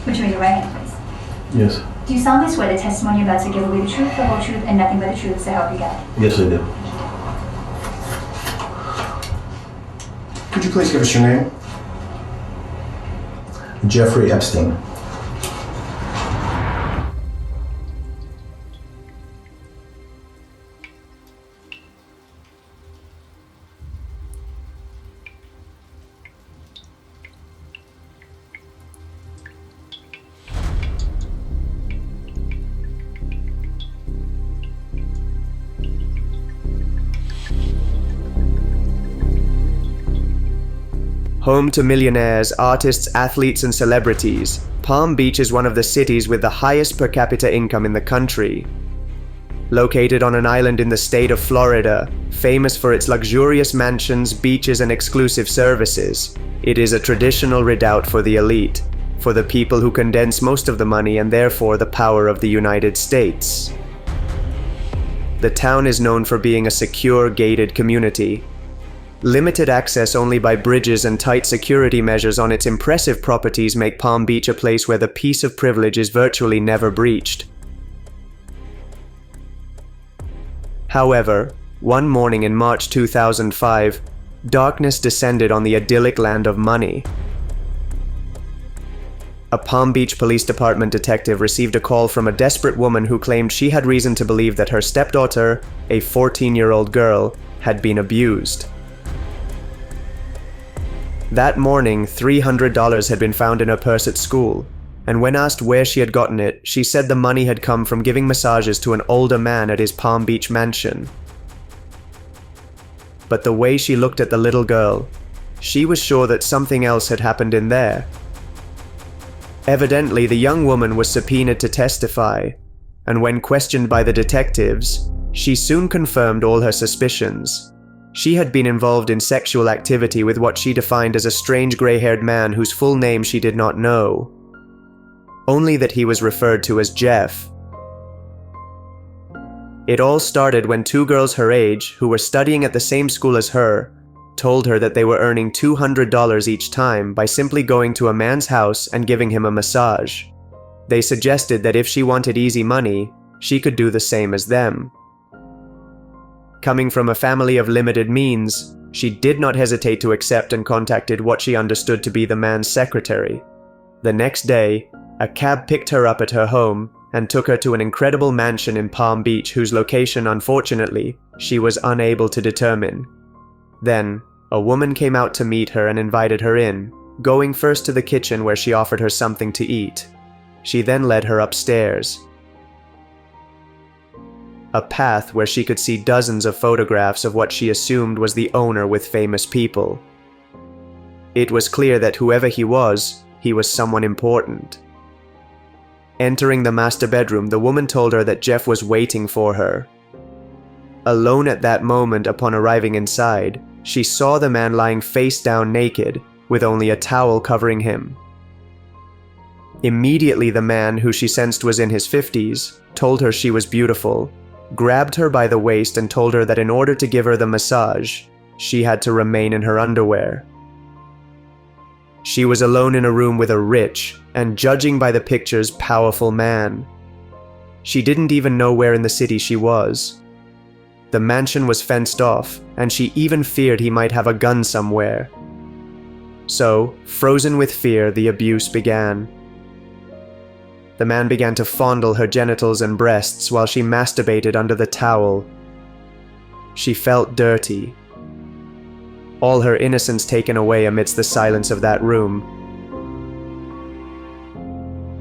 Would you raise your right hand, please? Yes. Do you solemnly swear the testimony you're about to give will be the truth, the whole truth, and nothing but the truth, so help you God? Yes, I do. Could you please give us your name? Jeffrey Epstein. Home to millionaires, artists, athletes, and celebrities, Palm Beach is one of the cities with the highest per capita income in the country. Located on an island in the state of Florida, famous for its luxurious mansions, beaches, and exclusive services, it is a traditional redoubt for the elite, for the people who condense most of the money and therefore the power of the United States. The town is known for being a secure, gated community. Limited access only by bridges and tight security measures on its impressive properties make Palm Beach a place where the peace of privilege is virtually never breached. However, one morning in March 2005, darkness descended on the idyllic land of money. A Palm Beach Police Department detective received a call from a desperate woman who claimed she had reason to believe that her stepdaughter, a 14-year-old girl, had been abused. That morning, $300 had been found in her purse at school, and when asked where she had gotten it, she said the money had come from giving massages to an older man at his Palm Beach mansion. But the way she looked at the little girl, she was sure that something else had happened in there. Evidently, the young woman was subpoenaed to testify, and when questioned by the detectives, she soon confirmed all her suspicions. She had been involved in sexual activity with what she defined as a strange gray-haired man whose full name she did not know, only that he was referred to as Jeff. It all started when two girls her age, who were studying at the same school as her, told her that they were earning $200 each time by simply going to a man's house and giving him a massage. They suggested that if she wanted easy money, she could do the same as them. Coming from a family of limited means, she did not hesitate to accept and contacted what she understood to be the man's secretary. The next day, a cab picked her up at her home and took her to an incredible mansion in Palm Beach whose location, unfortunately, she was unable to determine. Then, a woman came out to meet her and invited her in, going first to the kitchen where she offered her something to eat. She then led her upstairs. A path where she could see dozens of photographs of what she assumed was the owner with famous people. It was clear that whoever he was someone important. Entering the master bedroom, the woman told her that Jeff was waiting for her. Alone at that moment upon arriving inside, she saw the man lying face down naked, with only a towel covering him. Immediately the man, who she sensed was in his 50s, told her she was beautiful, grabbed her by the waist and told her that in order to give her the massage, she had to remain in her underwear. She was alone in a room with a rich, and judging by the pictures, powerful man. She didn't even know where in the city she was. The mansion was fenced off, and she even feared he might have a gun somewhere. So, frozen with fear, the abuse began. The man began to fondle her genitals and breasts while she masturbated under the towel. She felt dirty. All her innocence taken away amidst the silence of that room.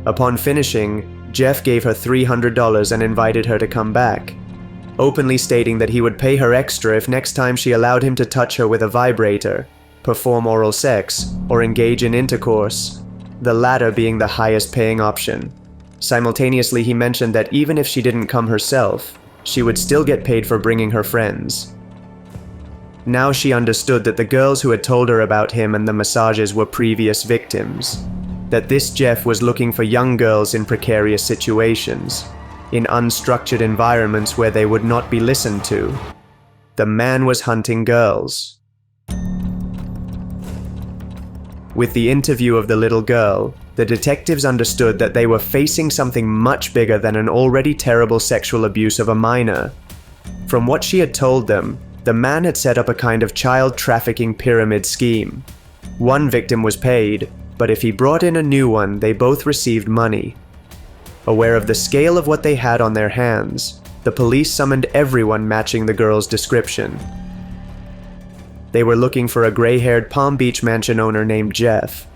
Upon finishing, Jeff gave her $300 and invited her to come back, openly stating that he would pay her extra if next time she allowed him to touch her with a vibrator, perform oral sex, or engage in intercourse, the latter being the highest paying option. Simultaneously, he mentioned that even if she didn't come herself, she would still get paid for bringing her friends. Now she understood that the girls who had told her about him and the massages were previous victims, that this Jeff was looking for young girls in precarious situations, in unstructured environments where they would not be listened to. The man was hunting girls. With the interview of the little girl, the detectives understood that they were facing something much bigger than an already terrible sexual abuse of a minor. From what she had told them, the man had set up a kind of child trafficking pyramid scheme. One victim was paid, but if he brought in a new one, they both received money. Aware of the scale of what they had on their hands, the police summoned everyone matching the girl's description. They were looking for a gray-haired Palm Beach mansion owner named Jeff.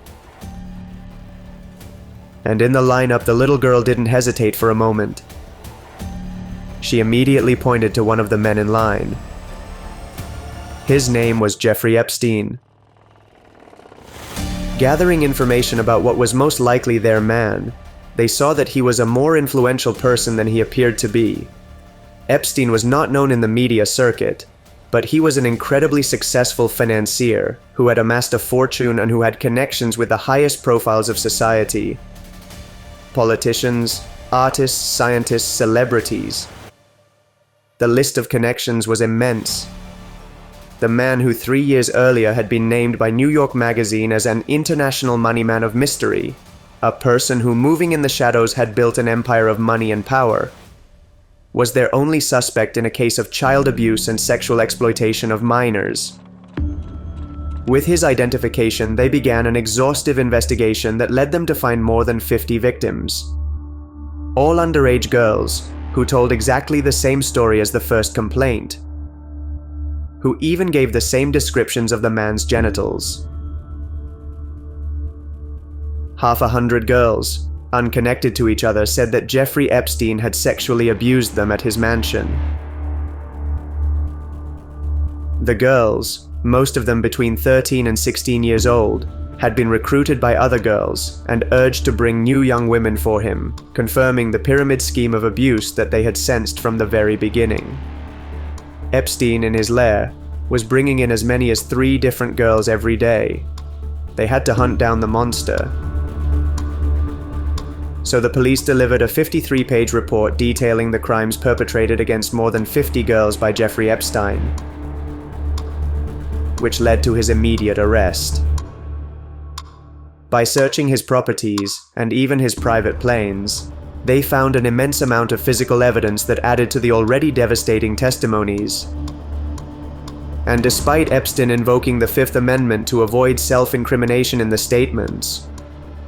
And in the lineup, the little girl didn't hesitate for a moment. She immediately pointed to one of the men in line. His name was Jeffrey Epstein. Gathering information about what was most likely their man, they saw that he was a more influential person than he appeared to be. Epstein was not known in the media circuit, but he was an incredibly successful financier who had amassed a fortune and who had connections with the highest profiles of society. Politicians, artists, scientists, celebrities. The list of connections was immense. The man who 3 years earlier had been named by New York Magazine as an international money man of mystery, a person who, moving in the shadows, had built an empire of money and power, was their only suspect in a case of child abuse and sexual exploitation of minors. With his identification, they began an exhaustive investigation that led them to find more than 50 victims. All underage girls, who told exactly the same story as the first complaint, who even gave the same descriptions of the man's genitals. 100 girls, unconnected to each other, said that Jeffrey Epstein had sexually abused them at his mansion. The girls, most of them between 13 and 16 years old, had been recruited by other girls and urged to bring new young women for him, confirming the pyramid scheme of abuse that they had sensed from the very beginning. Epstein, in his lair, was bringing in as many as 3 different girls every day. They had to hunt down the monster. So the police delivered a 53-page report detailing the crimes perpetrated against more than 50 girls by Jeffrey Epstein, which led to his immediate arrest. By searching his properties, and even his private planes, they found an immense amount of physical evidence that added to the already devastating testimonies. And despite Epstein invoking the Fifth Amendment to avoid self-incrimination in the statements,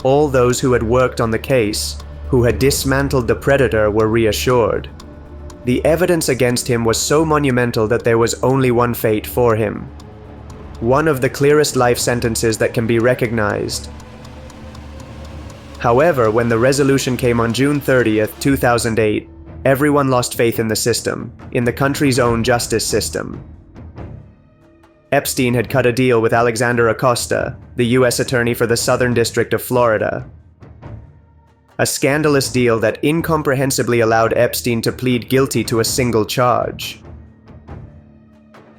all those who had worked on the case, who had dismantled the predator, were reassured. The evidence against him was so monumental that there was only one fate for him. One of the clearest life sentences that can be recognized. However, when the resolution came on June 30th, 2008, everyone lost faith in the system, in the country's own justice system. Epstein had cut a deal with Alexander Acosta, the U.S. Attorney for the Southern District of Florida. A scandalous deal that incomprehensibly allowed Epstein to plead guilty to a single charge.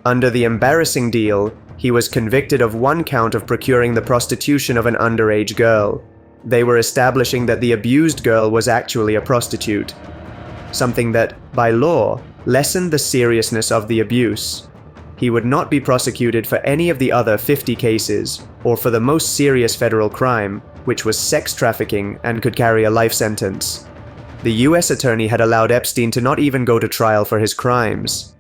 Under the embarrassing deal, he was convicted of 1 count of procuring the prostitution of an underage girl. They were establishing that the abused girl was actually a prostitute, something that, by law, lessened the seriousness of the abuse. He would not be prosecuted for any of the other 50 cases, or for the most serious federal crime, which was sex trafficking and could carry a life sentence. The U.S. Attorney had allowed Epstein to not even go to trial for his crimes.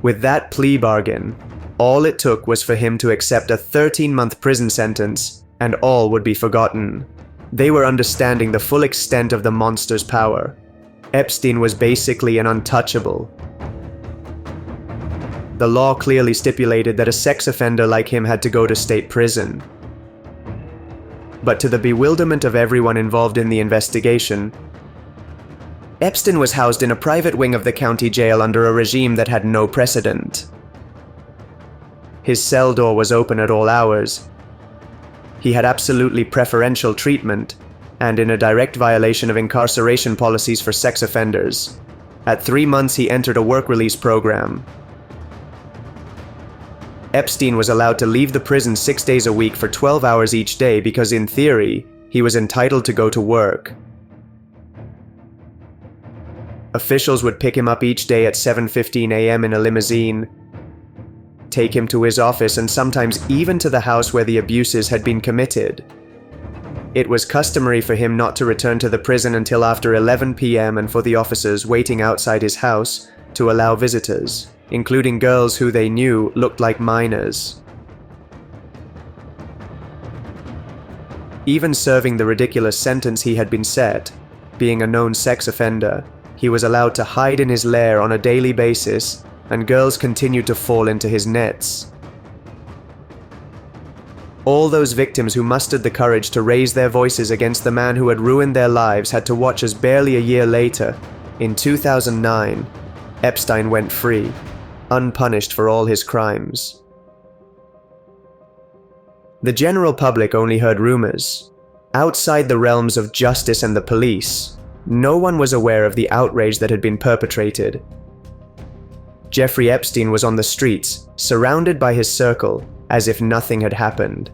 With that plea bargain, all it took was for him to accept a 13-month prison sentence, and all would be forgotten. They were understanding the full extent of the monster's power. Epstein was basically an untouchable. The law clearly stipulated that a sex offender like him had to go to state prison. But to the bewilderment of everyone involved in the investigation, Epstein was housed in a private wing of the county jail under a regime that had no precedent. His cell door was open at all hours. He had absolutely preferential treatment, and in a direct violation of incarceration policies for sex offenders. At 3 months, he entered a work release program. Epstein was allowed to leave the prison 6 days a week for 12 hours each day because, in theory, he was entitled to go to work. Officials would pick him up each day at 7:15 a.m. in a limousine, take him to his office, and sometimes even to the house where the abuses had been committed. It was customary for him not to return to the prison until after 11 p.m. and for the officers waiting outside his house to allow visitors, including girls who they knew looked like minors. Even serving the ridiculous sentence he had been set, being a known sex offender, he was allowed to hide in his lair on a daily basis, and girls continued to fall into his nets. All those victims who mustered the courage to raise their voices against the man who had ruined their lives had to watch as barely a year later, in 2009, Epstein went free, unpunished for all his crimes. The general public only heard rumors. Outside the realms of justice and the police, no one was aware of the outrage that had been perpetrated. Jeffrey Epstein was on the streets, surrounded by his circle, as if nothing had happened.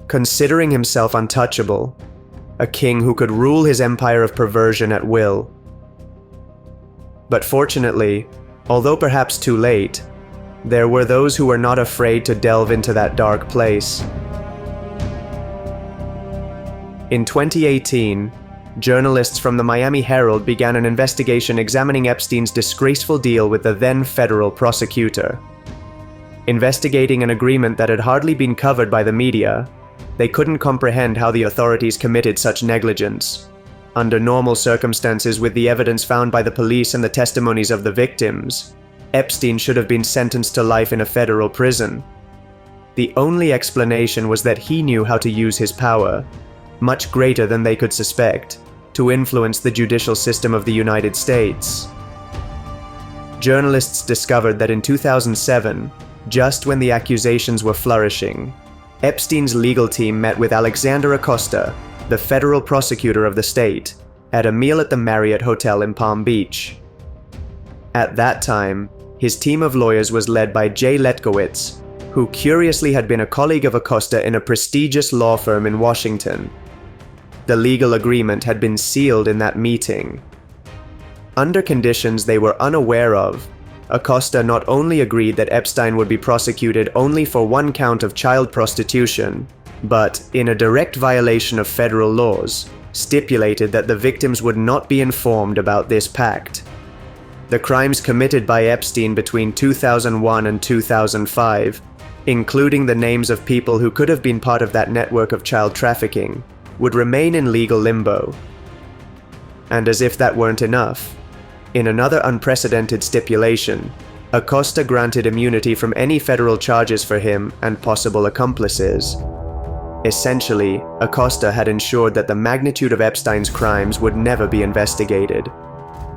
Considering himself untouchable, a king who could rule his empire of perversion at will. But fortunately, although perhaps too late, there were those who were not afraid to delve into that dark place. In 2018, journalists from the Miami Herald began an investigation examining Epstein's disgraceful deal with the then federal prosecutor. Investigating an agreement that had hardly been covered by the media, they couldn't comprehend how the authorities committed such negligence. Under normal circumstances, with the evidence found by the police and the testimonies of the victims, Epstein should have been sentenced to life in a federal prison. The only explanation was that he knew how to use his power, much greater than they could suspect, to influence the judicial system of the United States. Journalists discovered that in 2007, just when the accusations were flourishing, Epstein's legal team met with Alexander Acosta, the federal prosecutor of the state, at a meal at the Marriott Hotel in Palm Beach. At that time, his team of lawyers was led by Jay Letkowitz, who curiously had been a colleague of Acosta in a prestigious law firm in Washington. The legal agreement had been sealed in that meeting. Under conditions they were unaware of, Acosta not only agreed that Epstein would be prosecuted only for one count of child prostitution, but, in a direct violation of federal laws, stipulated that the victims would not be informed about this pact. The crimes committed by Epstein between 2001 and 2005, including the names of people who could have been part of that network of child trafficking, would remain in legal limbo. And as if that weren't enough, in another unprecedented stipulation, Acosta granted immunity from any federal charges for him and possible accomplices. Essentially, Acosta had ensured that the magnitude of Epstein's crimes would never be investigated,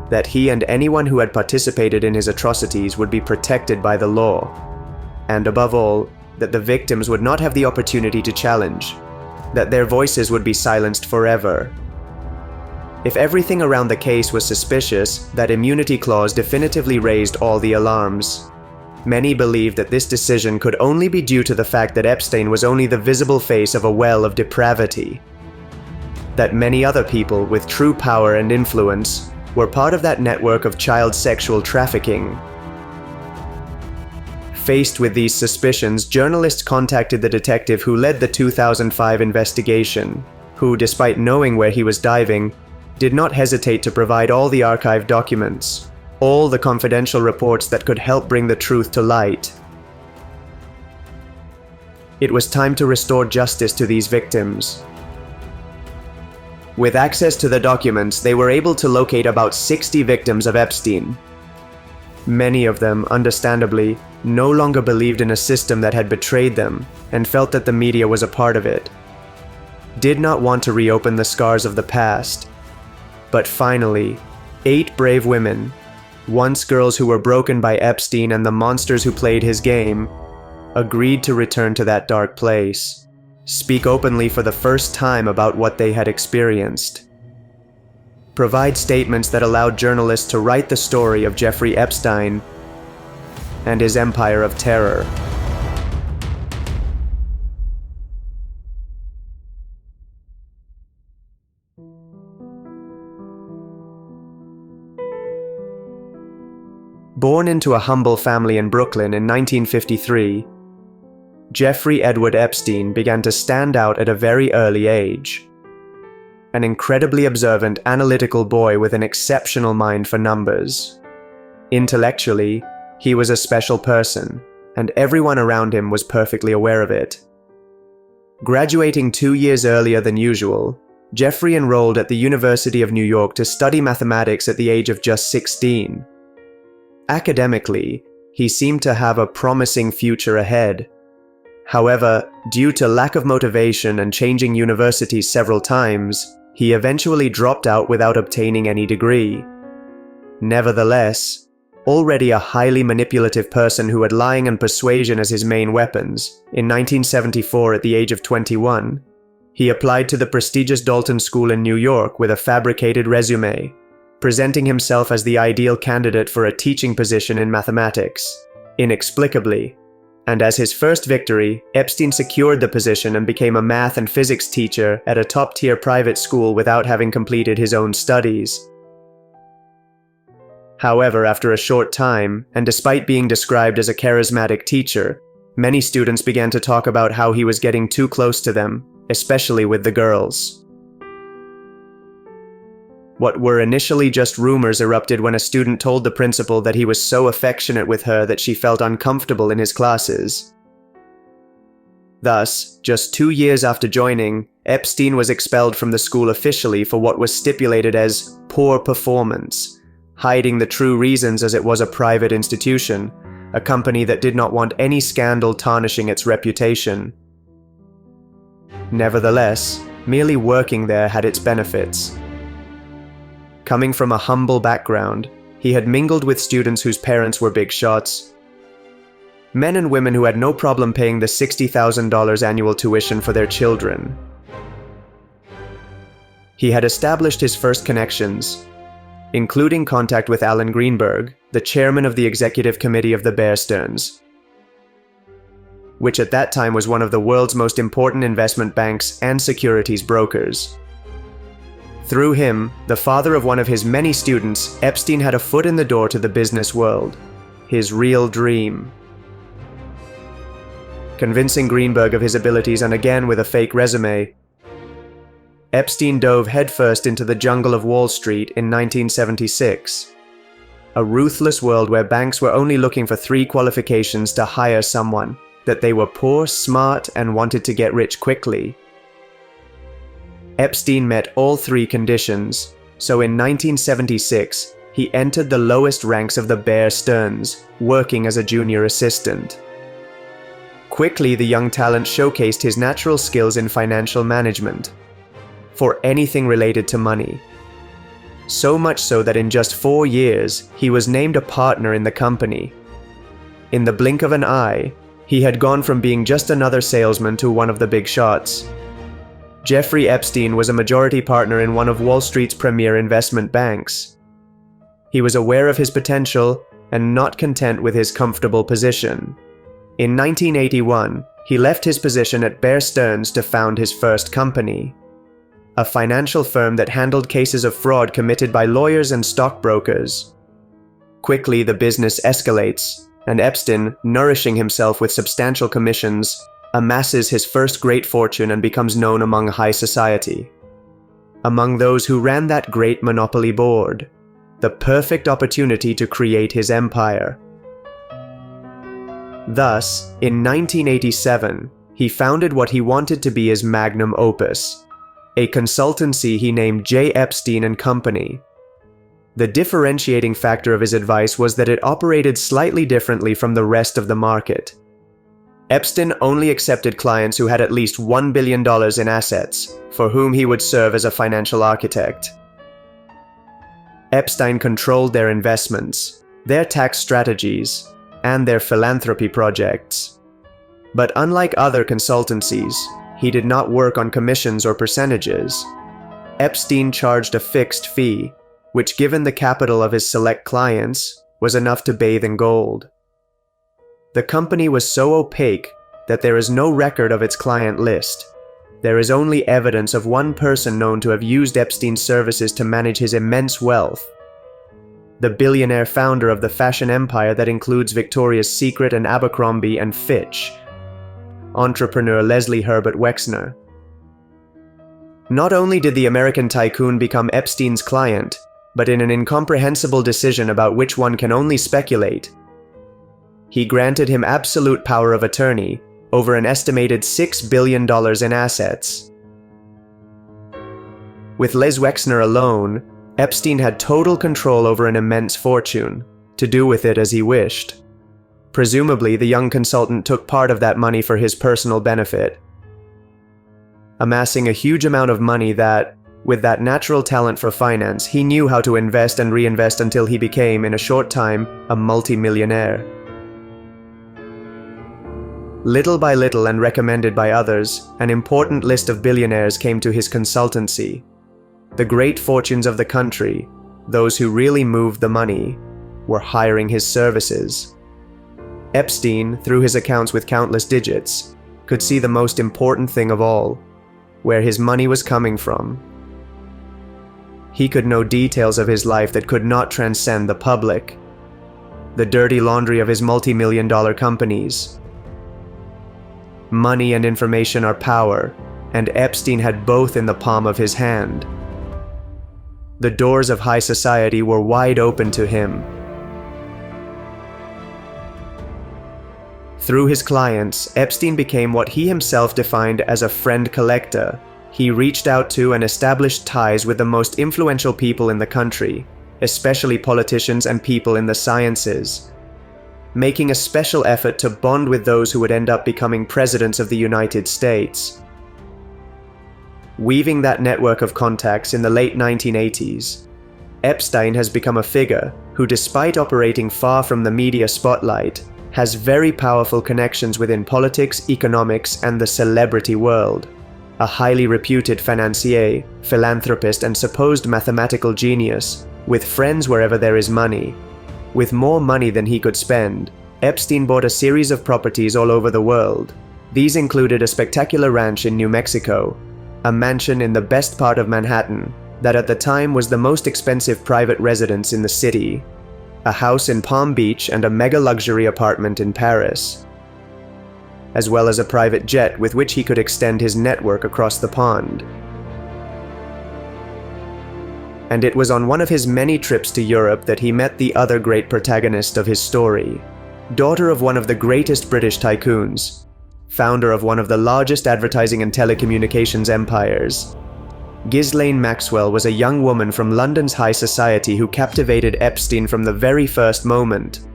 that he and anyone who had participated in his atrocities would be protected by the law, and above all, that the victims would not have the opportunity to challenge, that their voices would be silenced forever. If everything around the case was suspicious, that immunity clause definitively raised all the alarms. Many believed that this decision could only be due to the fact that Epstein was only the visible face of a well of depravity. That many other people with true power and influence were part of that network of child sexual trafficking. Faced with these suspicions, journalists contacted the detective who led the 2005 investigation, who, despite knowing where he was diving, did not hesitate to provide all the archived documents, all the confidential reports that could help bring the truth to light. It was time to restore justice to these victims. With access to the documents, they were able to locate about 60 victims of Epstein. Many of them, understandably, no longer believed in a system that had betrayed them and felt that the media was a part of it. Did not want to reopen the scars of the past. But finally, 8 brave women, once girls who were broken by Epstein and the monsters who played his game, agreed to return to that dark place, speak openly for the first time about what they had experienced, provide statements that allowed journalists to write the story of Jeffrey Epstein and his empire of terror. Born into a humble family in Brooklyn in 1953, Jeffrey Edward Epstein began to stand out at a very early age. An incredibly observant, analytical boy with an exceptional mind for numbers. Intellectually, he was a special person, and everyone around him was perfectly aware of it. Graduating 2 years earlier than usual, Jeffrey enrolled at the University of New York to study mathematics at the age of just 16. Academically, he seemed to have a promising future ahead. However, due to lack of motivation and changing universities several times, he eventually dropped out without obtaining any degree. Nevertheless, already a highly manipulative person who had lying and persuasion as his main weapons, in 1974 at the age of 21, he applied to the prestigious Dalton School in New York with a fabricated resume, presenting himself as the ideal candidate for a teaching position in mathematics. Inexplicably, and as his first victory, Epstein secured the position and became a math and physics teacher at a top-tier private school without having completed his own studies. However, after a short time, and despite being described as a charismatic teacher, many students began to talk about how he was getting too close to them, especially with the girls. What were initially just rumors erupted when a student told the principal that he was so affectionate with her that she felt uncomfortable in his classes. Thus, just 2 years after joining, Epstein was expelled from the school officially for what was stipulated as poor performance, hiding the true reasons as it was a private institution, a company that did not want any scandal tarnishing its reputation. Nevertheless, merely working there had its benefits. Coming from a humble background, he had mingled with students whose parents were big shots. Men and women who had no problem paying the $60,000 annual tuition for their children. He had established his first connections, including contact with Alan Greenberg, the chairman of the executive committee of the Bear Stearns, which at that time was one of the world's most important investment banks and securities brokers. Through him, the father of one of his many students, Epstein had a foot in the door to the business world, his real dream. Convincing Greenberg of his abilities and again with a fake resume, Epstein dove headfirst into the jungle of Wall Street in 1976. A ruthless world where banks were only looking for 3 qualifications to hire someone: that they were poor, smart, and wanted to get rich quickly. Epstein met all 3 conditions, so in 1976, he entered the lowest ranks of the Bear Stearns, working as a junior assistant. Quickly, the young talent showcased his natural skills in financial management, for anything related to money. So much so that in just 4 years, he was named a partner in the company. In the blink of an eye, he had gone from being just another salesman to one of the big shots. Jeffrey Epstein was a majority partner in one of Wall Street's premier investment banks. He was aware of his potential and not content with his comfortable position. In 1981, he left his position at Bear Stearns to found his first company, a financial firm that handled cases of fraud committed by lawyers and stockbrokers. Quickly, the business escalates, and Epstein, nourishing himself with substantial commissions, amasses his first great fortune and becomes known among high society. Among those who ran that great monopoly board, the perfect opportunity to create his empire. Thus, in 1987, he founded what he wanted to be his magnum opus, a consultancy he named J. Epstein and Company. The differentiating factor of his advice was that it operated slightly differently from the rest of the market. Epstein only accepted clients who had at least $1 billion in assets, for whom he would serve as a financial architect. Epstein controlled their investments, their tax strategies, and their philanthropy projects. But unlike other consultancies, he did not work on commissions or percentages. Epstein charged a fixed fee, which, given the capital of his select clients, was enough to bathe in gold. The company was so opaque that there is no record of its client list. There is only evidence of one person known to have used Epstein's services to manage his immense wealth: the billionaire founder of the fashion empire that includes Victoria's Secret and Abercrombie and Fitch, entrepreneur Leslie Herbert Wexner. Not only did the American tycoon become Epstein's client, but in an incomprehensible decision about which one can only speculate, he granted him absolute power of attorney over an estimated $6 billion in assets. With Les Wexner alone, Epstein had total control over an immense fortune, to do with it as he wished. Presumably, the young consultant took part of that money for his personal benefit, amassing a huge amount of money that, with that natural talent for finance, he knew how to invest and reinvest until he became, in a short time, a multi-millionaire. Little by little and recommended by others, an important list of billionaires came to his consultancy. The great fortunes of the country, those who really moved the money, were hiring his services. Epstein, through his accounts with countless digits, could see the most important thing of all, where his money was coming from. He could know details of his life that could not transcend the public. The dirty laundry of his multi-million-dollar companies. Money and information are power, and Epstein had both in the palm of his hand. The doors of high society were wide open to him. Through his clients, Epstein became what he himself defined as a friend collector. He reached out to and established ties with the most influential people in the country, especially politicians and people in the sciences, making a special effort to bond with those who would end up becoming presidents of the United States. Weaving that network of contacts in the late 1980s, Epstein has become a figure who, despite operating far from the media spotlight, has very powerful connections within politics, economics, and the celebrity world. A highly reputed financier, philanthropist, and supposed mathematical genius, with friends wherever there is money. With more money than he could spend, Epstein bought a series of properties all over the world. These included a spectacular ranch in New Mexico, a mansion in the best part of Manhattan that at the time was the most expensive private residence in the city, a house in Palm Beach, and a mega luxury apartment in Paris, as well as a private jet with which he could extend his network across the pond. And it was on one of his many trips to Europe that he met the other great protagonist of his story, daughter of one of the greatest British tycoons, founder of one of the largest advertising and telecommunications empires. Ghislaine Maxwell was a young woman from London's high society who captivated Epstein from the very first moment.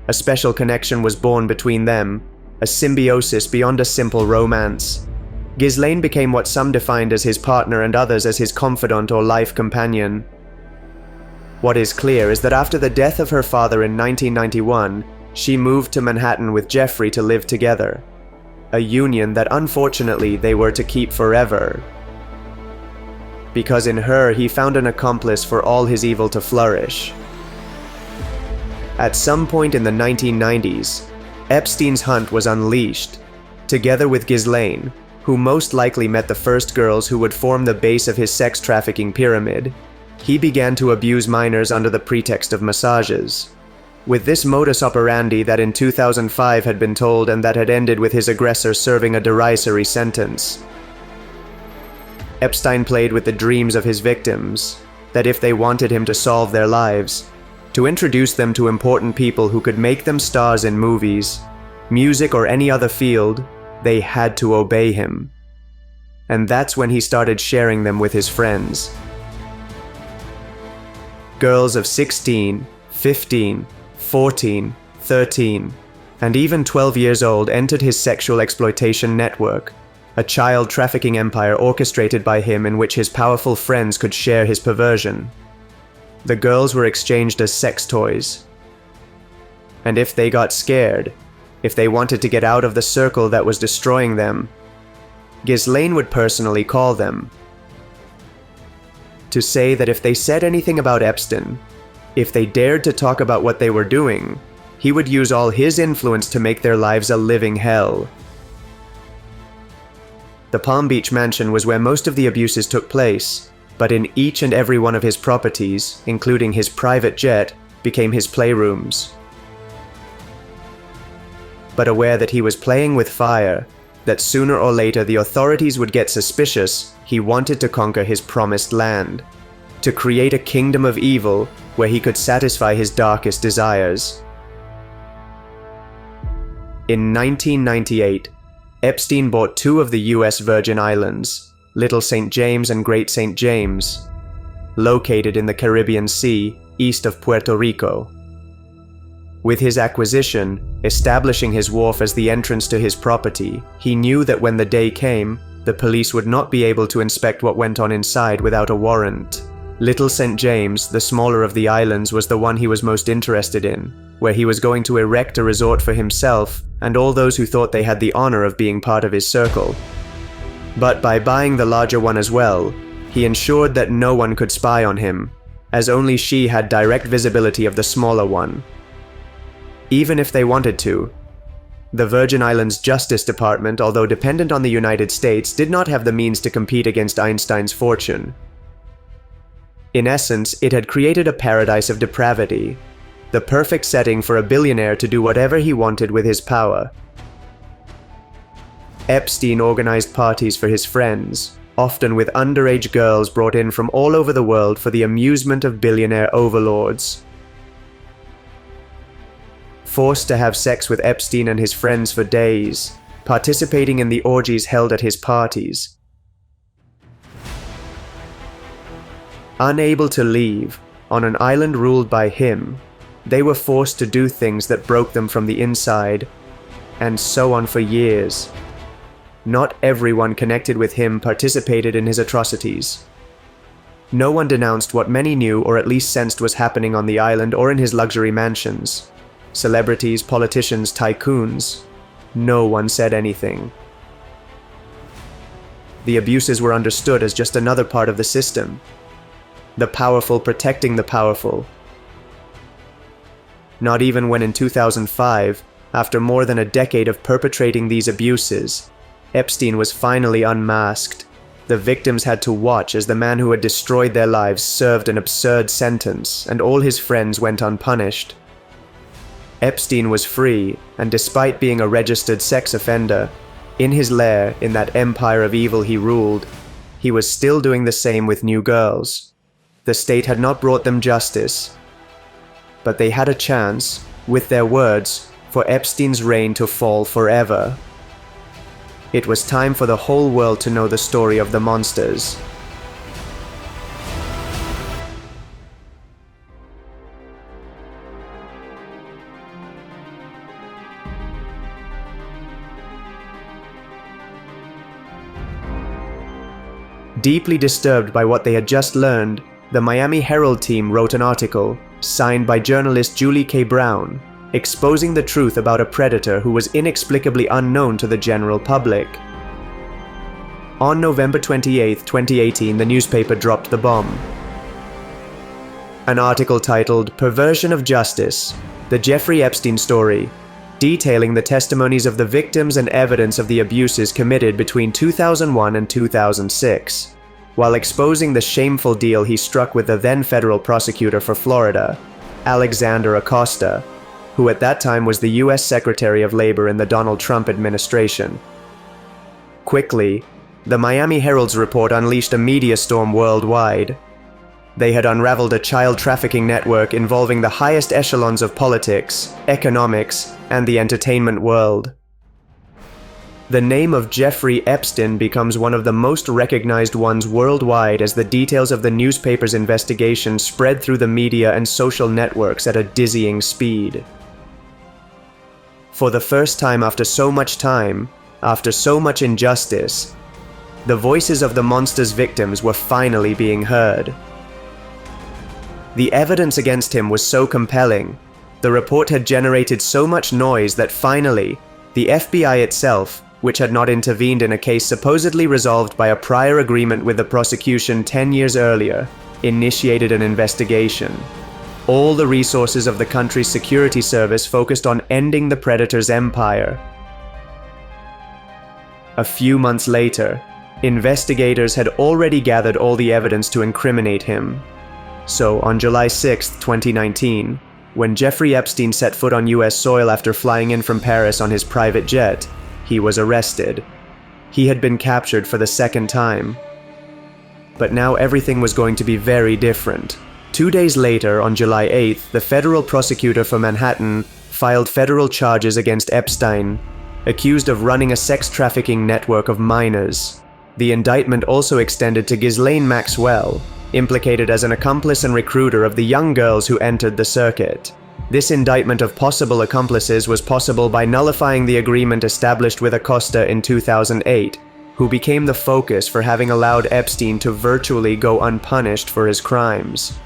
A special connection was born between them, a symbiosis beyond a simple romance. Ghislaine became what some defined as his partner and others as his confidant or life companion. What is clear is that after the death of her father in 1991, she moved to Manhattan with Jeffrey to live together, a union that unfortunately they were to keep forever. Because in her he found an accomplice for all his evil to flourish. At some point in the 1990s, Epstein's hunt was unleashed, together with Ghislaine, who most likely met the first girls who would form the base of his sex trafficking pyramid. He began to abuse minors under the pretext of massages. With this modus operandi that in 2005 had been told and that had ended with his aggressor serving a derisory sentence. Epstein played with the dreams of his victims, that if they wanted him to solve their lives, to introduce them to important people who could make them stars in movies, music, or any other field, they had to obey him. And that's when he started sharing them with his friends. Girls of 16, 15, 14, 13, and even 12 years old entered his sexual exploitation network, a child trafficking empire orchestrated by him in which his powerful friends could share his perversion. The girls were exchanged as sex toys. And if they got scared, if they wanted to get out of the circle that was destroying them, Ghislaine would personally call them to say that if they said anything about Epstein, if they dared to talk about what they were doing, he would use all his influence to make their lives a living hell. The Palm Beach mansion was where most of the abuses took place, but in each and every one of his properties, including his private jet, became his playrooms. but aware that he was playing with fire, that sooner or later the authorities would get suspicious, he wanted to conquer his promised land, to create a kingdom of evil where he could satisfy his darkest desires. In 1998, Epstein bought two of the US Virgin Islands, Little St. James and Great St. James, located in the Caribbean Sea east of Puerto Rico. With his acquisition, establishing his wharf as the entrance to his property, he knew that when the day came, the police would not be able to inspect what went on inside without a warrant. Little St. James, the smaller of the islands, was the one he was most interested in, where he was going to erect a resort for himself and all those who thought they had the honor of being part of his circle. But by buying the larger one as well, he ensured that no one could spy on him, as only she had direct visibility of the smaller one. Even if they wanted to, the Virgin Islands Justice Department, although dependent on the United States, did not have the means to compete against Einstein's fortune. In essence, it had created a paradise of depravity, the perfect setting for a billionaire to do whatever he wanted with his power. Epstein organized parties for his friends, often with underage girls brought in from all over the world for the amusement of billionaire overlords. Forced to have sex with Epstein and his friends for days, participating in the orgies held at his parties. Unable to leave, on an island ruled by him, they were forced to do things that broke them from the inside, and so on for years. Not everyone connected with him participated in his atrocities. No one denounced what many knew or at least sensed was happening on the island or in his luxury mansions. Celebrities, politicians, tycoons. No one said anything. The abuses were understood as just another part of the system. The powerful protecting the powerful. Not even when in 2005, after more than a decade of perpetrating these abuses, Epstein was finally unmasked. The victims had to watch as the man who had destroyed their lives served an absurd sentence, and all his friends went unpunished. Epstein was free, and despite being a registered sex offender, in his lair, in that empire of evil he ruled, he was still doing the same with new girls. The state had not brought them justice, but they had a chance, with their words, for Epstein's reign to fall forever. It was time for the whole world to know the story of the monsters. Deeply disturbed by what they had just learned, the Miami Herald team wrote an article, signed by journalist Julie K. Brown, exposing the truth about a predator who was inexplicably unknown to the general public. On November 28, 2018, the newspaper dropped the bomb. An article titled "Perversion of Justice: The Jeffrey Epstein Story," detailing the testimonies of the victims and evidence of the abuses committed between 2001 and 2006, while exposing the shameful deal he struck with the then federal prosecutor for Florida, Alexander Acosta, who at that time was the US Secretary of Labor in the Donald Trump administration. Quickly, the Miami Herald's report unleashed a media storm worldwide. They had unraveled a child trafficking network involving the highest echelons of politics, economics, and the entertainment world. The name of Jeffrey Epstein becomes one of the most recognized ones worldwide as the details of the newspaper's investigation spread through the media and social networks at a dizzying speed. For the first time after so much time, after so much injustice, the voices of the monster's victims were finally being heard. The evidence against him was so compelling, the report had generated so much noise that finally, the FBI itself, which had not intervened in a case supposedly resolved by a prior agreement with the prosecution 10 years earlier, initiated an investigation. All the resources of the country's security service focused on ending the predator's empire. A few months later, investigators had already gathered all the evidence to incriminate him. So, on July 6, 2019, When Jeffrey Epstein set foot on US soil after flying in from Paris on his private jet, he was arrested. He had been captured for the second time. But now everything was going to be very different. 2 days later, on July 8th, the federal prosecutor for Manhattan filed federal charges against Epstein, accused of running a sex trafficking network of minors. The indictment also extended to Ghislaine Maxwell, implicated as an accomplice and recruiter of the young girls who entered the circuit. This indictment of possible accomplices was possible by nullifying the agreement established with Acosta in 2008, who became the focus for having allowed Epstein to virtually go unpunished for his crimes.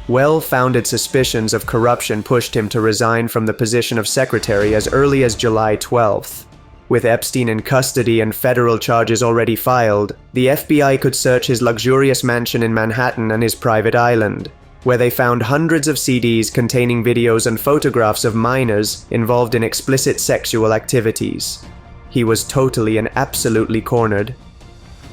Well-founded suspicions of corruption pushed him to resign from the position of secretary as early as July 12th. With Epstein in custody and federal charges already filed, the FBI could search his luxurious mansion in Manhattan and his private island, where they found hundreds of CDs containing videos and photographs of minors involved in explicit sexual activities. He was totally and absolutely cornered.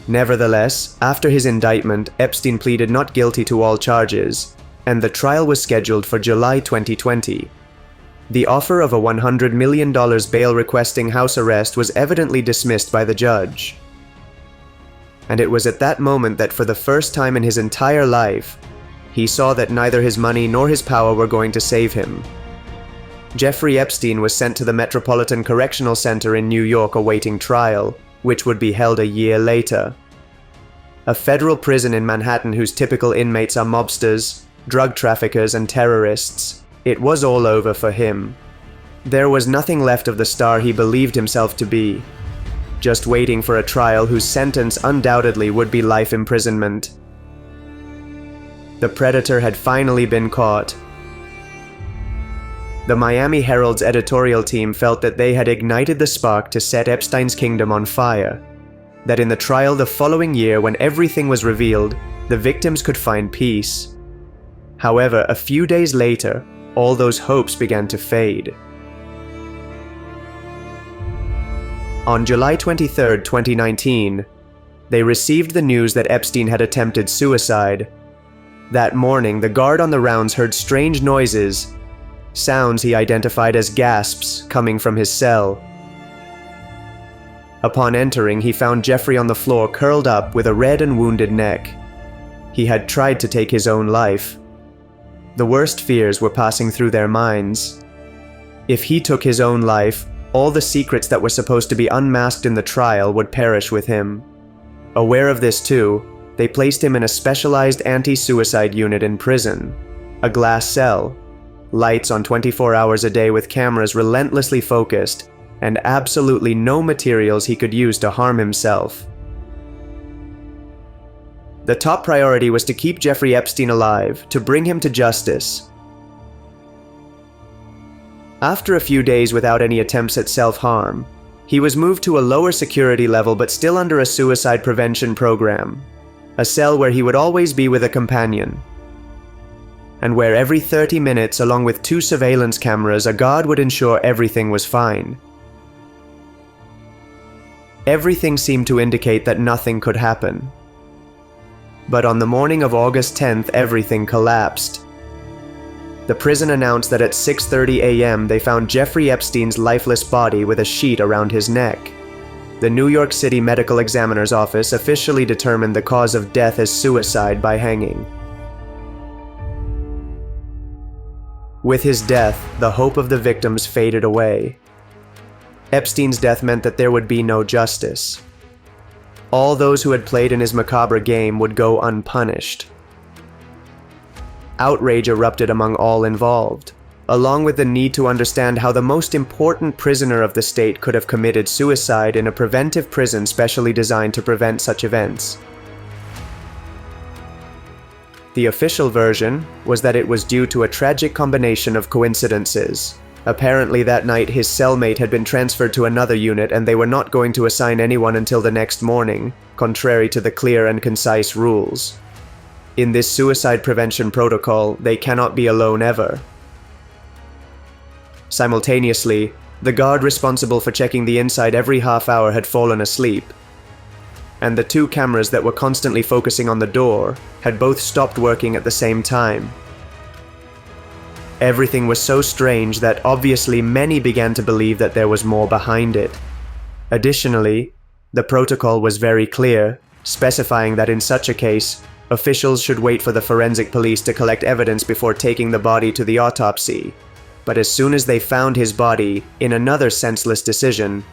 Nevertheless, after his indictment, Epstein pleaded not guilty to all charges, and the trial was scheduled for July 2020. The offer of a $100 million bail requesting house arrest was evidently dismissed by the judge. And it was at that moment that for the first time in his entire life, he saw that neither his money nor his power were going to save him. Jeffrey Epstein was sent to the Metropolitan Correctional Center in New York awaiting trial, which would be held a year later. A federal prison in Manhattan whose typical inmates are mobsters, drug traffickers, and terrorists. It was all over for him. There was nothing left of the star he believed himself to be, just waiting for a trial whose sentence undoubtedly would be life imprisonment. The predator had finally been caught. The Miami Herald's editorial team felt that they had ignited the spark to set Epstein's kingdom on fire. That in the trial the following year, when everything was revealed, the victims could find peace. However, a few days later, all those hopes began to fade. On July 23, 2019, they received the news that Epstein had attempted suicide. That morning, the guard on the rounds heard strange noises, sounds he identified as gasps coming from his cell. Upon entering, he found Jeffrey on the floor curled up with a red and wounded neck. He had tried to take his own life. The worst fears were passing through their minds. If he took his own life, all the secrets that were supposed to be unmasked in the trial would perish with him. Aware of this too, they placed him in a specialized anti-suicide unit in prison, a glass cell, lights on 24 hours a day with cameras relentlessly focused, and absolutely no materials he could use to harm himself. The top priority was to keep Jeffrey Epstein alive, to bring him to justice. After a few days without any attempts at self-harm, he was moved to a lower security level but still under a suicide prevention program, a cell where he would always be with a companion, and where every 30 minutes, along with 2 surveillance cameras, a guard would ensure everything was fine. Everything seemed to indicate that nothing could happen. But on the morning of August 10th, everything collapsed. The prison announced that at 6:30 a.m. they found Jeffrey Epstein's lifeless body with a sheet around his neck. The New York City Medical Examiner's Office officially determined the cause of death as suicide by hanging. With his death, the hope of the victims faded away. Epstein's death meant that there would be no justice. All those who had played in his macabre game would go unpunished. Outrage erupted among all involved, along with the need to understand how the most important prisoner of the state could have committed suicide in a preventive prison specially designed to prevent such events. The official version was that it was due to a tragic combination of coincidences. Apparently that night his cellmate had been transferred to another unit and they were not going to assign anyone until the next morning, contrary to the clear and concise rules. In this suicide prevention protocol, they cannot be alone ever. Simultaneously, the guard responsible for checking the inside every half hour had fallen asleep, and the 2 cameras that were constantly focusing on the door had both stopped working at the same time. Everything was so strange that obviously many began to believe that there was more behind it. Additionally, the protocol was very clear, specifying that in such a case, officials should wait for the forensic police to collect evidence before taking the body to the autopsy. But as soon as they found his body, in another senseless decision,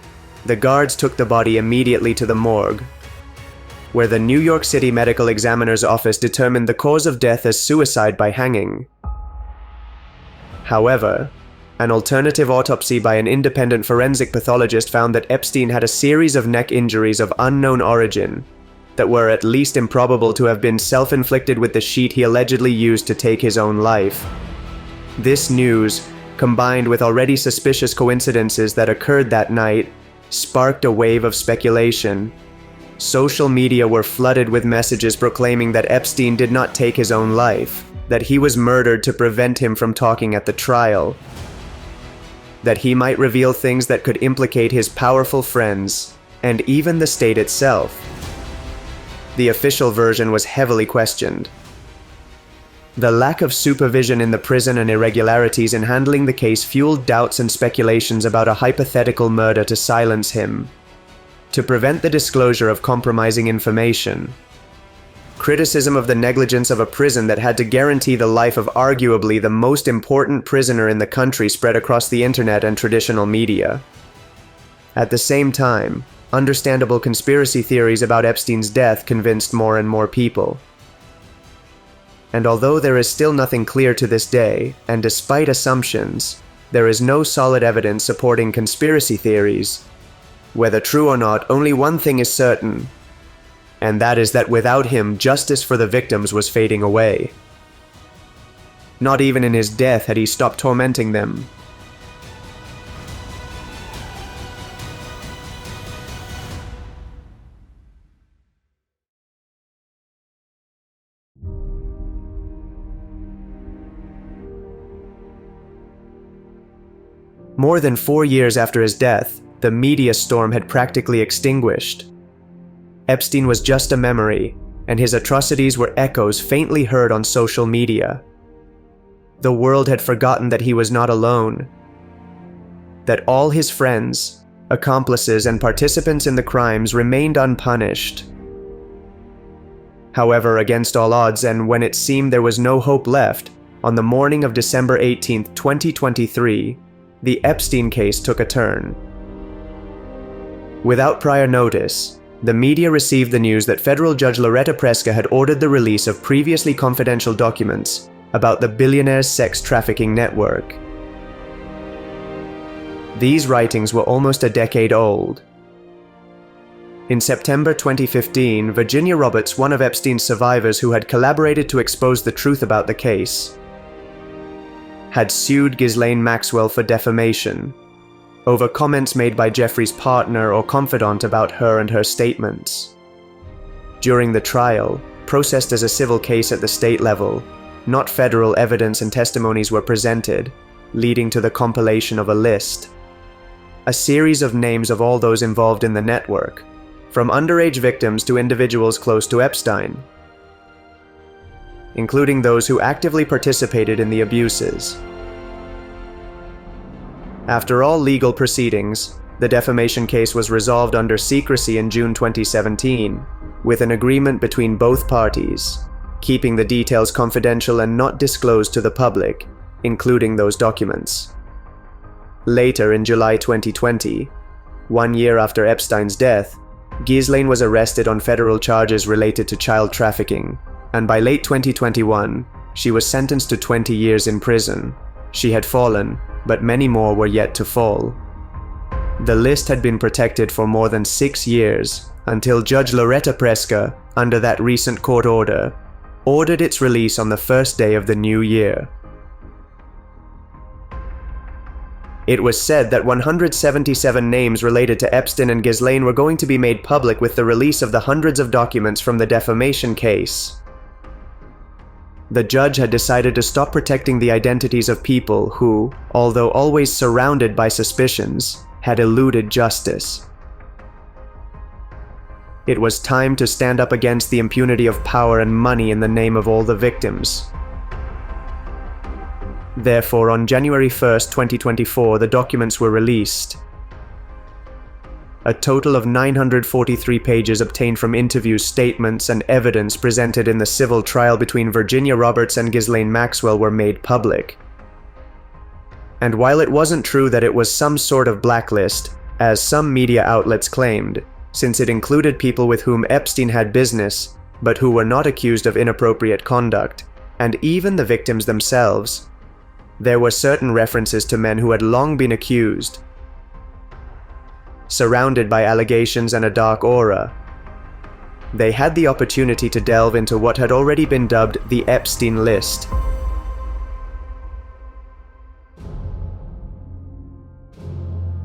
the guards took the body immediately to the morgue, where the New York City Medical Examiner's Office determined the cause of death as suicide by hanging. However, an alternative autopsy by an independent forensic pathologist found that Epstein had a series of neck injuries of unknown origin that were at least improbable to have been self-inflicted with the sheet he allegedly used to take his own life. This news, combined with already suspicious coincidences that occurred that night, sparked a wave of speculation. Social media were flooded with messages proclaiming that Epstein did not take his own life, that he was murdered to prevent him from talking at the trial, that he might reveal things that could implicate his powerful friends, and even the state itself. The official version was heavily questioned. The lack of supervision in the prison and irregularities in handling the case fueled doubts and speculations about a hypothetical murder to silence him, to prevent the disclosure of compromising information. Criticism of the negligence of a prison that had to guarantee the life of arguably the most important prisoner in the country spread across the internet and traditional media. At the same time, understandable conspiracy theories about Epstein's death convinced more and more people. And although there is still nothing clear to this day, and despite assumptions, there is no solid evidence supporting conspiracy theories. Whether true or not, only one thing is certain, and that is that without him, justice for the victims was fading away. Not even in his death had he stopped tormenting them. More than 4 years after his death, the media storm had practically extinguished. Epstein was just a memory, and his atrocities were echoes faintly heard on social media. The world had forgotten that he was not alone, that all his friends, accomplices, and participants in the crimes remained unpunished. However, against all odds, and when it seemed there was no hope left, on the morning of December 18, 2023, the Epstein case took a turn. Without prior notice, the media received the news that federal judge Loretta Preska had ordered the release of previously confidential documents about the billionaire's sex trafficking network. These writings were almost a decade old. In September 2015, Virginia Roberts, one of Epstein's survivors who had collaborated to expose the truth about the case, had sued Ghislaine Maxwell for defamation over comments made by Jeffrey's partner or confidant about her and her statements. During the trial, processed as a civil case at the state level, not federal evidence and testimonies were presented, leading to the compilation of a list. A series of names of all those involved in the network, from underage victims to individuals close to Epstein, including those who actively participated in the abuses. After all legal proceedings, the defamation case was resolved under secrecy in June 2017, with an agreement between both parties, keeping the details confidential and not disclosed to the public, including those documents. Later in July 2020, 1 year after Epstein's death, Ghislaine was arrested on federal charges related to child trafficking, and by late 2021, she was sentenced to 20 years in prison. She had fallen, but many more were yet to fall. The list had been protected for more than 6 years, until Judge Loretta Preska, under that recent court order, ordered its release on the first day of the new year. It was said that 177 names related to Epstein and Ghislaine were going to be made public with the release of the hundreds of documents from the defamation case. The judge had decided to stop protecting the identities of people who, although always surrounded by suspicions, had eluded justice. It was time to stand up against the impunity of power and money in the name of all the victims. Therefore, on January 1st, 2024, the documents were released. A total of 943 pages obtained from interviews, statements, and evidence presented in the civil trial between Virginia Roberts and Ghislaine Maxwell were made public. And while it wasn't true that it was some sort of blacklist, as some media outlets claimed, since it included people with whom Epstein had business, but who were not accused of inappropriate conduct, and even the victims themselves, there were certain references to men who had long been accused. Surrounded by allegations and a dark aura, they had the opportunity to delve into what had already been dubbed the Epstein List.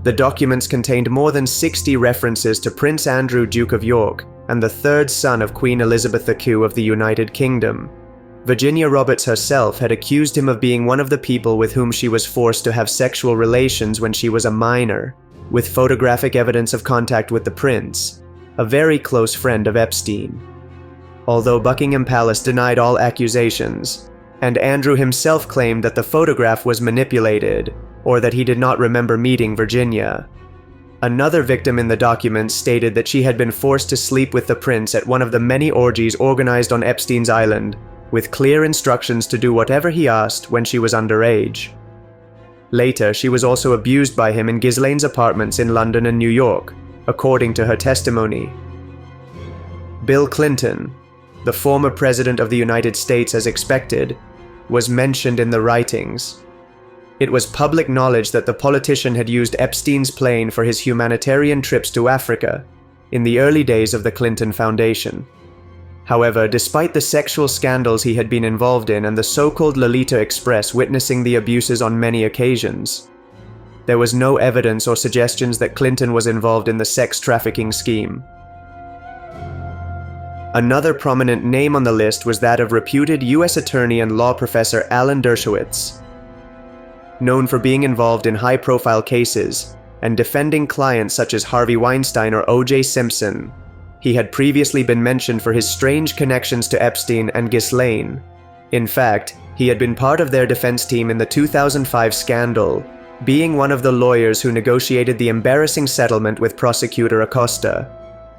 The documents contained more than 60 references to Prince Andrew, Duke of York, and the third son of Queen Elizabeth II of the United Kingdom. Virginia Roberts herself had accused him of being one of the people with whom she was forced to have sexual relations when she was a minor, with photographic evidence of contact with the prince, a very close friend of Epstein. Although Buckingham Palace denied all accusations, and Andrew himself claimed that the photograph was manipulated, or that he did not remember meeting Virginia. Another victim in the documents stated that she had been forced to sleep with the prince at one of the many orgies organized on Epstein's island, with clear instructions to do whatever he asked when she was underage. Later, she was also abused by him in Ghislaine's apartments in London and New York, according to her testimony. Bill Clinton, the former president of the United States as expected, was mentioned in the writings. It was public knowledge that the politician had used Epstein's plane for his humanitarian trips to Africa in the early days of the Clinton Foundation. However, despite the sexual scandals he had been involved in and the so-called Lolita Express witnessing the abuses on many occasions, there was no evidence or suggestions that Clinton was involved in the sex trafficking scheme. Another prominent name on the list was that of reputed U.S. attorney and law professor Alan Dershowitz. Known for being involved in high-profile cases and defending clients such as Harvey Weinstein or O.J. Simpson, he had previously been mentioned for his strange connections to Epstein and Ghislaine. In fact, he had been part of their defense team in the 2005 scandal, being one of the lawyers who negotiated the embarrassing settlement with prosecutor Acosta.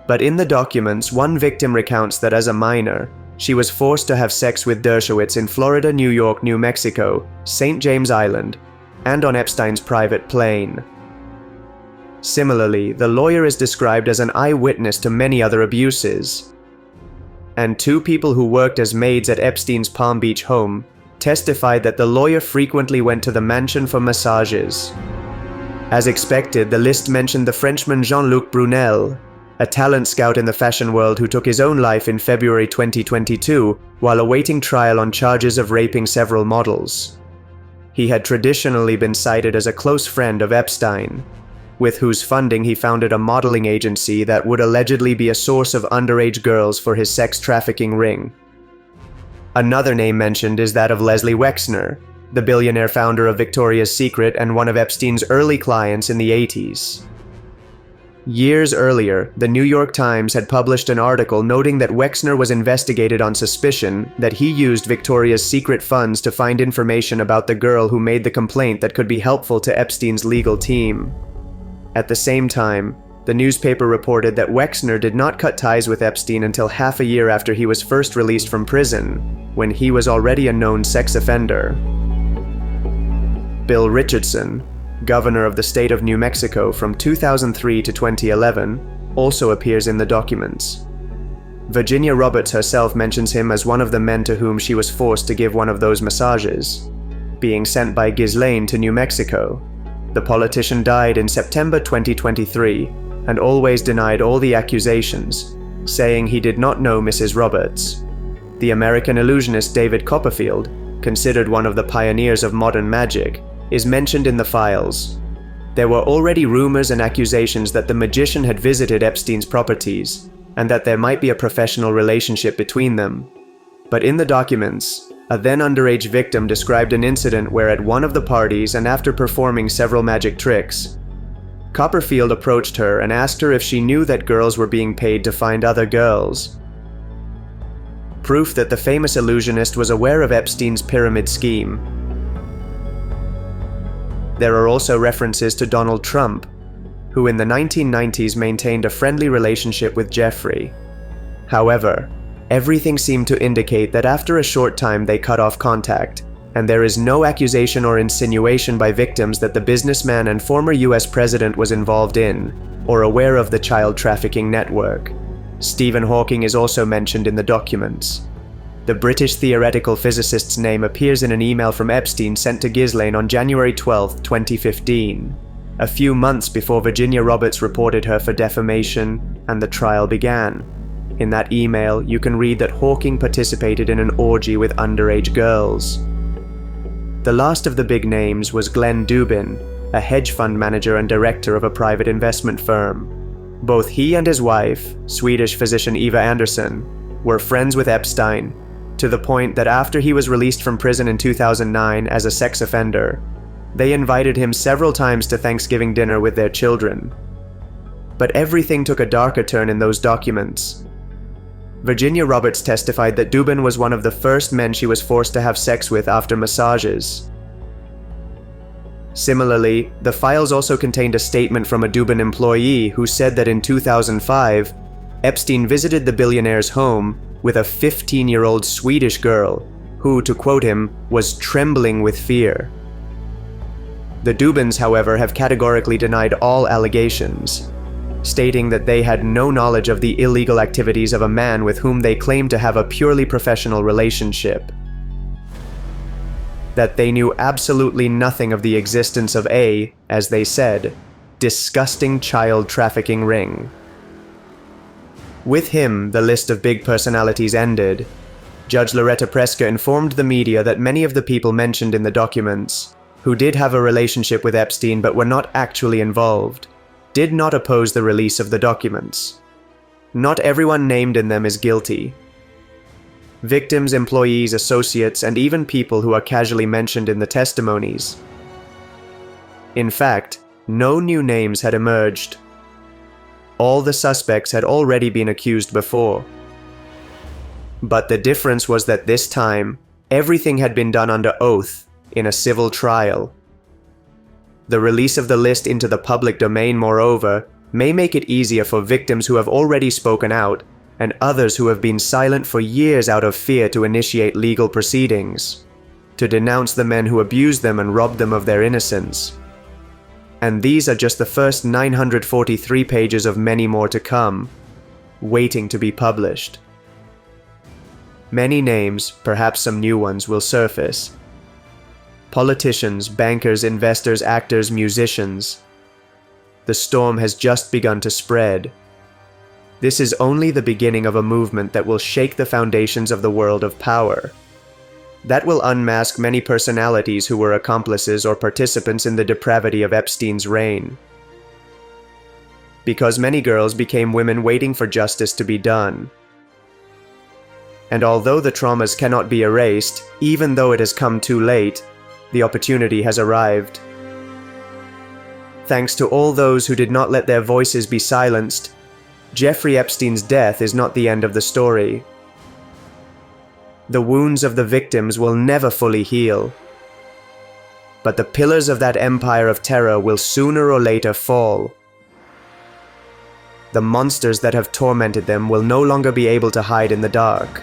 But in the documents, one victim recounts that as a minor, she was forced to have sex with Dershowitz in Florida, New York, New Mexico, St. James Island, and on Epstein's private plane. Similarly, the lawyer is described as an eyewitness to many other abuses. And two people who worked as maids at Epstein's Palm Beach home testified that the lawyer frequently went to the mansion for massages. As expected, the list mentioned the Frenchman Jean-Luc Brunel, a talent scout in the fashion world who took his own life in February 2022 while awaiting trial on charges of raping several models. He had traditionally been cited as a close friend of Epstein, with whose funding he founded a modeling agency that would allegedly be a source of underage girls for his sex trafficking ring. Another name mentioned is that of Leslie Wexner, the billionaire founder of Victoria's Secret and one of Epstein's early clients in the 80s. Years earlier, the New York Times had published an article noting that Wexner was investigated on suspicion that he used Victoria's Secret funds to find information about the girl who made the complaint that could be helpful to Epstein's legal team. At the same time, the newspaper reported that Wexner did not cut ties with Epstein until half a year after he was first released from prison, when he was already a known sex offender. Bill Richardson, governor of the state of New Mexico from 2003 to 2011, also appears in the documents. Virginia Roberts herself mentions him as one of the men to whom she was forced to give one of those massages, being sent by Ghislaine to New Mexico. The politician died in September 2023 and always denied all the accusations, saying he did not know Mrs. Roberts. The American illusionist David Copperfield, considered one of the pioneers of modern magic, is mentioned in the files. There were already rumors and accusations that the magician had visited Epstein's properties and that there might be a professional relationship between them. But in the documents, a then underage victim described an incident where at one of the parties and after performing several magic tricks, Copperfield approached her and asked her if she knew that girls were being paid to find other girls. Proof that the famous illusionist was aware of Epstein's pyramid scheme. There are also references to Donald Trump, who in the 1990s maintained a friendly relationship with Jeffrey. However, everything seemed to indicate that after a short time they cut off contact, and there is no accusation or insinuation by victims that the businessman and former US president was involved in or aware of the child trafficking network. Stephen Hawking is also mentioned in the documents. The British theoretical physicist's name appears in an email from Epstein sent to Ghislaine on January 12, 2015, a few months before Virginia Roberts reported her for defamation and the trial began. In that email, you can read that Hawking participated in an orgy with underage girls. The last of the big names was Glenn Dubin, a hedge fund manager and director of a private investment firm. Both he and his wife, Swedish physician Eva Andersson, were friends with Epstein, to the point that after he was released from prison in 2009 as a sex offender, they invited him several times to Thanksgiving dinner with their children. But everything took a darker turn in those documents. Virginia Roberts testified that Dubin was one of the first men she was forced to have sex with after massages. Similarly, the files also contained a statement from a Dubin employee who said that in 2005, Epstein visited the billionaire's home with a 15-year-old Swedish girl who, to quote him, was trembling with fear. The Dubins, however, have categorically denied all allegations, stating that they had no knowledge of the illegal activities of a man with whom they claimed to have a purely professional relationship. That they knew absolutely nothing of the existence of a, as they said, disgusting child trafficking ring. With him, the list of big personalities ended. Judge Loretta Preska informed the media that many of the people mentioned in the documents, who did have a relationship with Epstein but were not actually involved, did not oppose the release of the documents. Not everyone named in them is guilty. Victims, employees, associates, and even people who are casually mentioned in the testimonies. In fact, no new names had emerged. All the suspects had already been accused before. But the difference was that this time, everything had been done under oath in a civil trial. The release of the list into the public domain, moreover, may make it easier for victims who have already spoken out and others who have been silent for years out of fear to initiate legal proceedings, to denounce the men who abused them and robbed them of their innocence. And these are just the first 943 pages of many more to come, waiting to be published. Many names, perhaps some new ones, will surface. Politicians, bankers, investors, actors, musicians. The storm has just begun to spread. This is only the beginning of a movement that will shake the foundations of the world of power. That will unmask many personalities who were accomplices or participants in the depravity of Epstein's reign. Because many girls became women waiting for justice to be done. And although the traumas cannot be erased, even though it has come too late, the opportunity has arrived. Thanks to all those who did not let their voices be silenced, Jeffrey Epstein's death is not the end of the story. The wounds of the victims will never fully heal. But the pillars of that empire of terror will sooner or later fall. The monsters that have tormented them will no longer be able to hide in the dark.